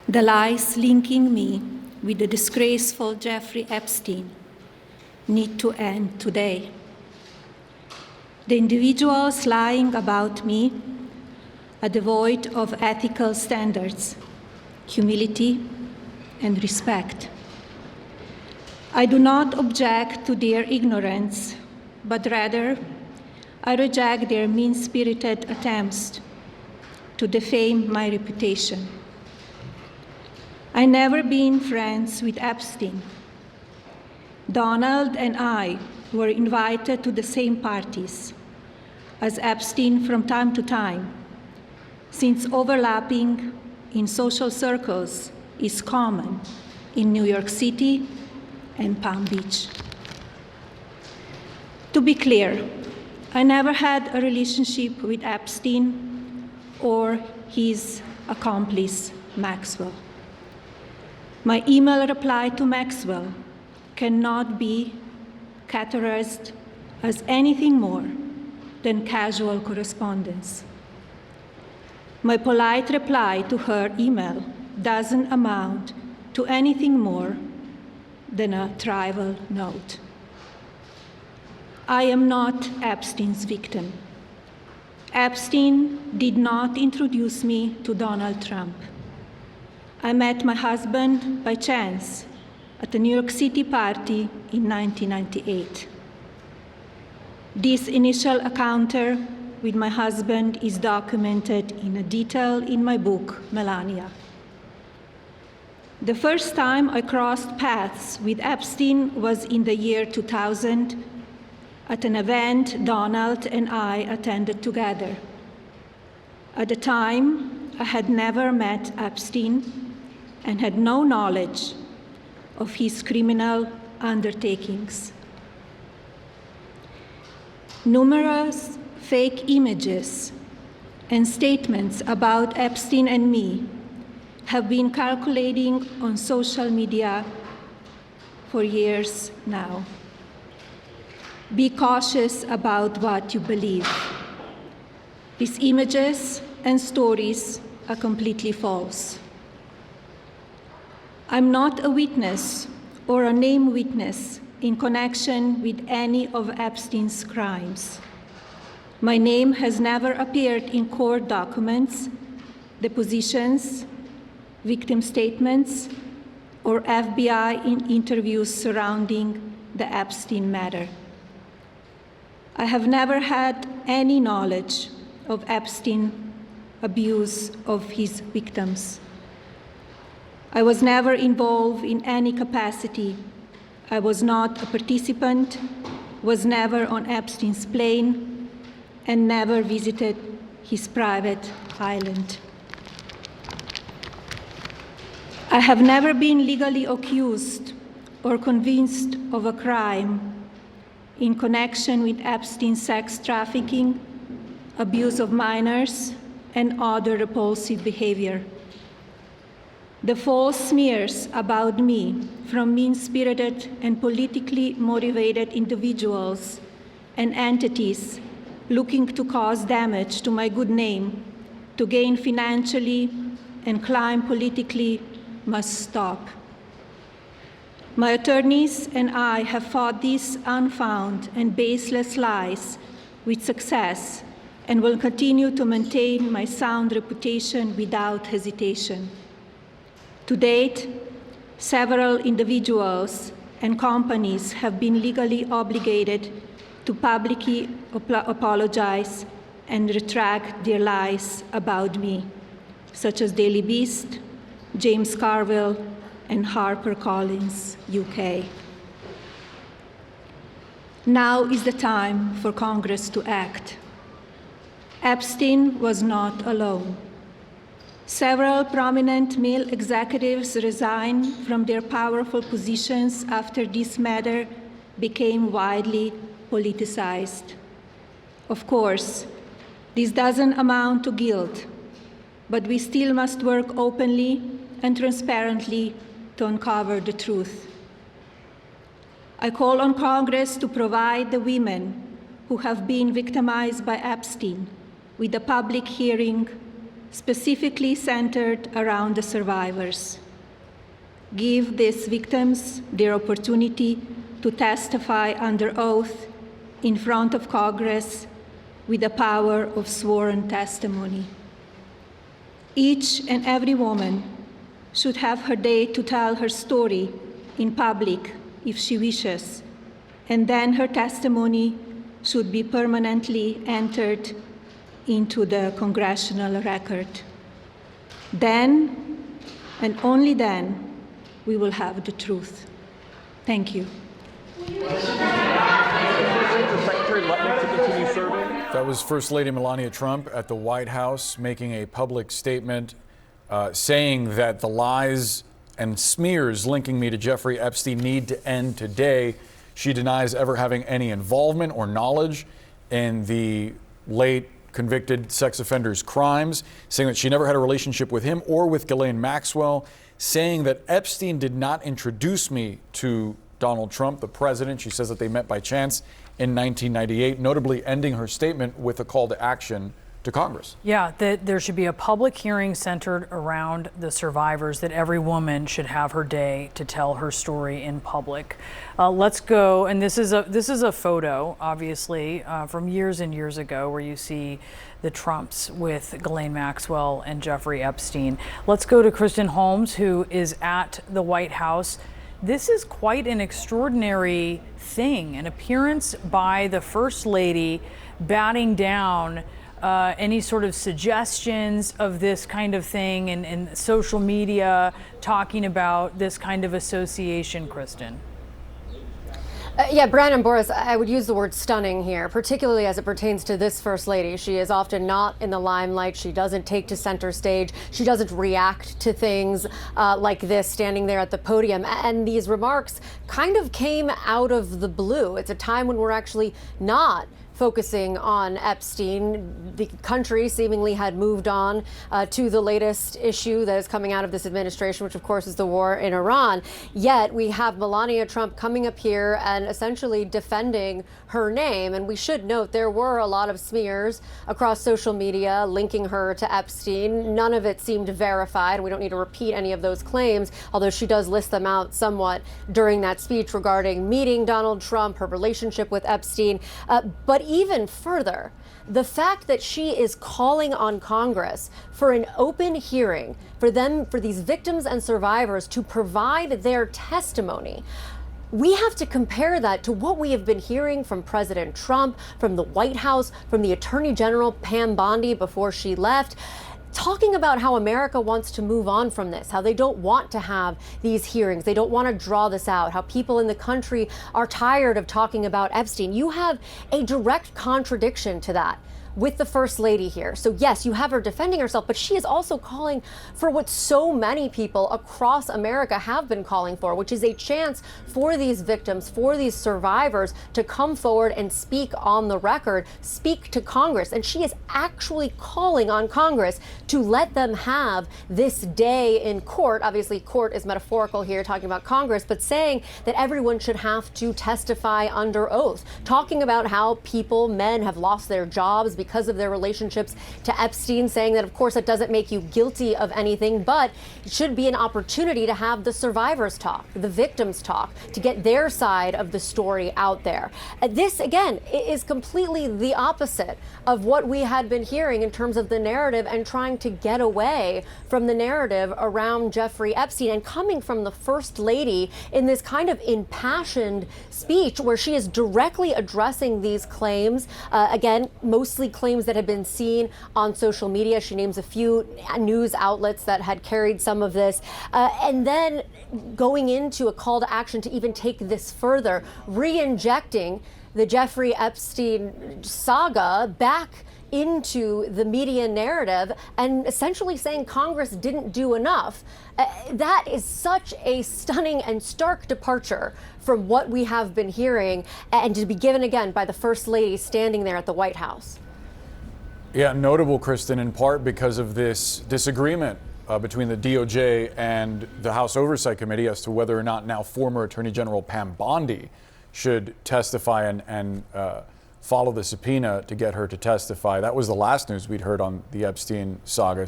The lies linking me with the disgraceful Jeffrey Epstein need to end today. The individuals lying about me are devoid of ethical standards, humility, and respect. I do not object to their ignorance, but rather I reject their mean-spirited attempts to defame my reputation. I never been friends with Epstein. Donald and I were invited to the same parties as Epstein from time to time, since overlapping in social circles is common in New York City and Palm Beach. To be clear, I never had a relationship with Epstein or his accomplice, Maxwell. My email reply to Maxwell cannot be categorized as anything more than casual correspondence. My polite reply to her email doesn't amount to anything more than a trivial note. I am not Epstein's victim. Epstein did not introduce me to Donald Trump. I met my husband by chance at a New York City party in 1998. This initial encounter with my husband is documented in detail in my book, Melania. The first time I crossed paths with Epstein was in the year 2000 at an event Donald and I attended together. At the time, I had never met Epstein and had no knowledge of his criminal undertakings. Numerous fake images and statements about Epstein and me have been circulating on social media for years now. Be cautious about what you believe. These images and stories are completely false. I'm not a witness or a named witness in connection with any of Epstein's crimes. My name has never appeared in court documents, depositions, victim statements, or FBI interviews surrounding the Epstein matter. I have never had any knowledge of Epstein's abuse of his victims. I was never involved in any capacity. I was not a participant, was never on Epstein's plane, and never visited his private island. I have never been legally accused or convinced of a crime in connection with Epstein's sex trafficking, abuse of minors, and other repulsive behavior. The false smears about me from mean-spirited and politically motivated individuals and entities looking to cause damage to my good name, to gain financially and climb politically, must stop. My attorneys and I have fought these unfounded and baseless lies with success and will continue to maintain my sound reputation without hesitation. To date, several individuals and companies have been legally obligated to publicly apologize and retract their lies about me, such as Daily Beast, James Carville, and HarperCollins, UK. Now is the time for Congress to act. Epstein was not alone. Several prominent male executives resigned from their powerful positions after this matter became widely politicized. Of course, this doesn't amount to guilt, but we still must work openly and transparently to uncover the truth. I call on Congress to provide the women who have been victimized by Epstein with a public hearing specifically centered around the survivors. Give these victims their opportunity to testify under oath in front of Congress with the power of sworn testimony. Each and every woman should have her day to tell her story in public if she wishes, and then her testimony should be permanently entered into the congressional record. Then, and only then, we will have the truth. Thank you. That was First Lady Melania Trump at the White House making a public statement saying that the lies and smears linking me to Jeffrey Epstein need to end today. She denies ever having any involvement or knowledge in the late convicted sex offender's crimes, saying that she never had a relationship with him or with Ghislaine Maxwell, saying that Epstein did not introduce me to Donald Trump, the president. She says that they met by chance in 1998, notably ending her statement with a call to action to Congress. Yeah, that there should be a public hearing centered around the survivors, that every woman should have her day to tell her story in public. Let's go, and this is a photo, obviously, from years and years ago, where you see the Trumps with Ghislaine Maxwell and Jeffrey Epstein. Let's go to Kristen Holmes, who is at the White House. This is quite an extraordinary thing, an appearance by the First Lady batting down any sort of suggestions of this kind of thing and social media talking about this kind of association, Kristen. Yeah, Brandon, Boris, I would use the word stunning here, particularly as it pertains to this First Lady. She is often not in the limelight. She doesn't take to center stage. She doesn't react to things like this, standing there at the podium. And these remarks kind of came out of the blue. It's a time when we're actually not focusing on Epstein. The country seemingly had moved on to the latest issue that is coming out of this administration, which of course is the war in Iran. Yet we have Melania Trump coming up here and essentially defending her name. And we should note there were a lot of smears across social media linking her to Epstein. None of it seemed verified. We don't need to repeat any of those claims, although she does list them out somewhat during that speech regarding meeting Donald Trump, her relationship with Epstein. But even further, the fact that she is calling on Congress for an open hearing for these victims and survivors to provide their testimony. We have to compare that to what we have been hearing from President Trump, from the White House, from the Attorney General Pam Bondi before she left, talking about how America wants to move on from this, how they don't want to have these hearings, they don't want to draw this out, how people in the country are tired of talking about Epstein. You have a direct contradiction to that with the First Lady here. So yes, you have her defending herself, but she is also calling for what so many people across America have been calling for, which is a chance for these victims, for these survivors to come forward and speak on the record, speak to Congress. And she is actually calling on Congress to let them have this day in court. Obviously, court is metaphorical here, talking about Congress, but saying that everyone should have to testify under oath, talking about how men have lost their jobs because of their relationships to Epstein, saying that, of course, it doesn't make you guilty of anything, but it should be an opportunity to have the survivors talk, the victims talk, to get their side of the story out there. This, again, is completely the opposite of what we had been hearing in terms of the narrative and trying to get away from the narrative around Jeffrey Epstein, and coming from the First Lady in this kind of impassioned speech where she is directly addressing these claims, again, mostly claims that had been seen on social media. She names a few news outlets that had carried some of this, and then going into a call to action to even take this further, re-injecting the Jeffrey Epstein saga back into the media narrative and essentially saying Congress didn't do enough. That is such a stunning and stark departure from what we have been hearing, and to be given again by the First Lady standing there at the White House. Yeah, notable, Kristen, in part because of this disagreement between the DOJ and the House Oversight Committee as to whether or not now former Attorney General Pam Bondi should testify and follow the subpoena to get her to testify. That was the last news we'd heard on the Epstein saga.